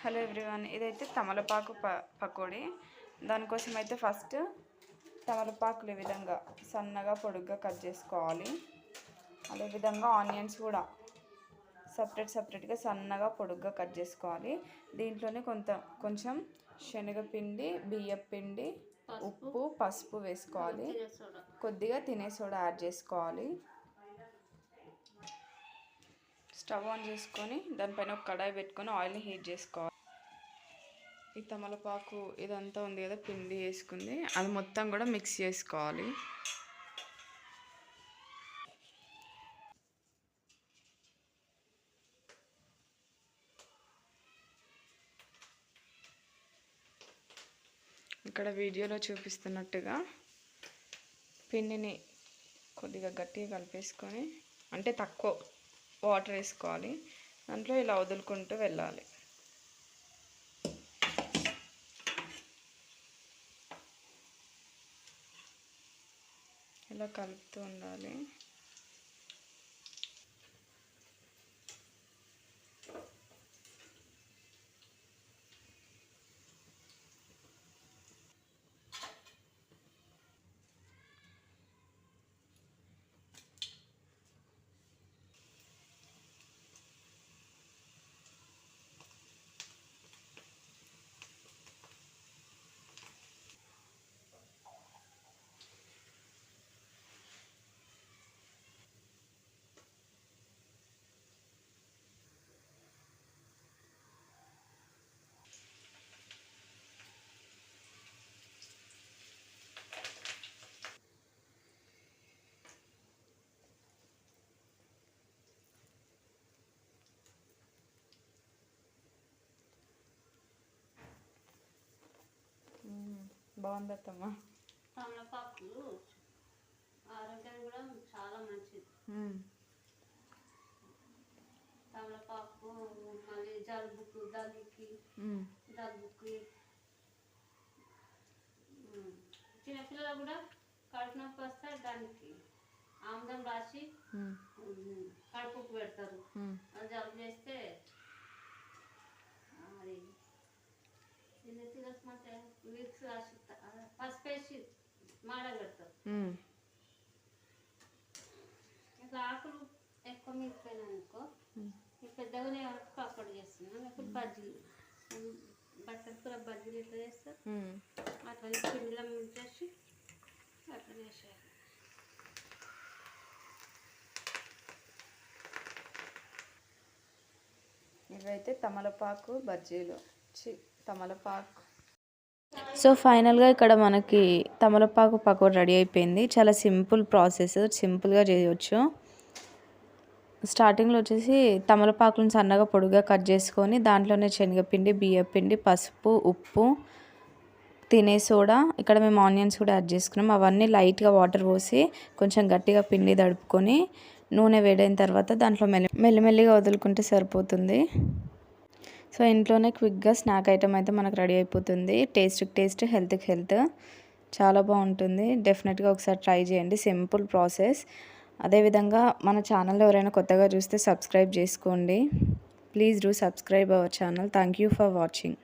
Hello everyone, ఇదైతే తమలపాకు పకోడీ. దానికోసం అయితే ఫస్ట్ తమలపాకులు ఈ విధంగా సన్నగా పొడుగ్గా కట్ చేసుకోవాలి. అదేవిధంగా ఆనియన్స్ కూడా సపరేట్గా సన్నగా పొడుగ్గా కట్ చేసుకోవాలి. దీంట్లోనే కొంచెం శనగపిండి, బియ్యపిండి, ఉప్పు, పసుపు వేసుకోవాలి. కొద్దిగా తినే సోడా యాడ్ చేసుకోవాలి. స్టవ్ ఆన్ చేసుకొని దానిపైన ఒక కడాయి పెట్టుకొని ఆయిల్ని హీట్ చేసుకోవాలి. ఈ తమలపాకు ఇదంతా ఉంది కదా, పిండి వేసుకుంది, అది మొత్తం కూడా మిక్స్ చేసుకోవాలి. ఇక్కడ వీడియోలో చూపిస్తున్నట్టుగా పిండిని కొద్దిగా గట్టిగా కలిపేసుకొని, అంటే తక్కువ వాటర్ వేసుకోవాలి. దాంట్లో ఇలా వదులుకుంటూ వెళ్ళాలి. ఇలా కలుపుతూ ఉండాలి. బాగుంది అత్తమ్మ. తమలపాకు ఆరోగ్యానికి కూడా చాలా మంచిది. తమలపాకు మళ్ళీ జలుబుకు, దగ్గుకి చిన్నపిల్లలు కూడా కడుపు నొప్పి వస్తే దానికి ఆముదం రాసి కడుపుకు పెడతారు. జలుబు చేస్తే అది మిక్స్ రాసి పసుపేసి మాడ పెడతారు. ఇట్లా ఆకులు ఎక్కువ మిగిలిపోయినాయనుకో, పెద్దగానే పకోడీ చేస్తున్నాం. ఇప్పుడు బజ్జీలు, బట్టల కూర బజ్జీలు ఎట్లా చేస్తారు అట్లా పిండిలో ముంచేసి అట్లా చేసేయాలి. ఇవైతే తమలపాకు బజ్జీలు. తమలపాకు. సో ఫైనల్గా ఇక్కడ మనకి తమలపాకు పకోడీ రెడీ అయిపోయింది. చాలా సింపుల్ ప్రాసెస్, సింపుల్గా చేయవచ్చు. స్టార్టింగ్లో వచ్చేసి తమలపాకులను సన్నగా పొడుగా కట్ చేసుకొని దాంట్లోనే శనగపిండి, బియ్యపిండి, పసుపు, ఉప్పు, తినే సోడా, ఇక్కడ మేము ఆనియన్స్ కూడా యాడ్ చేసుకున్నాం. అవన్నీ లైట్గా వాటర్ పోసి కొంచెం గట్టిగా పిండి తడుపుకొని నూనె వేడైన తర్వాత దాంట్లో మెల్లిమెల్లిగా వదులుకుంటే సరిపోతుంది. సో ఇంట్లోనే క్విక్గా స్నాక్ ఐటమ్ అయితే మనకు రెడీ అయిపోతుంది. టేస్ట్కి టేస్ట్, హెల్త్కి హెల్త్, చాలా బాగుంటుంది. డెఫినెట్గా ఒకసారి ట్రై చేయండి. Simple process. అదేవిధంగా మన ఛానల్లో ఎవరైనా కొత్తగా చూస్తే సబ్స్క్రైబ్ చేసుకోండి. Please do subscribe our channel. Thank you for watching.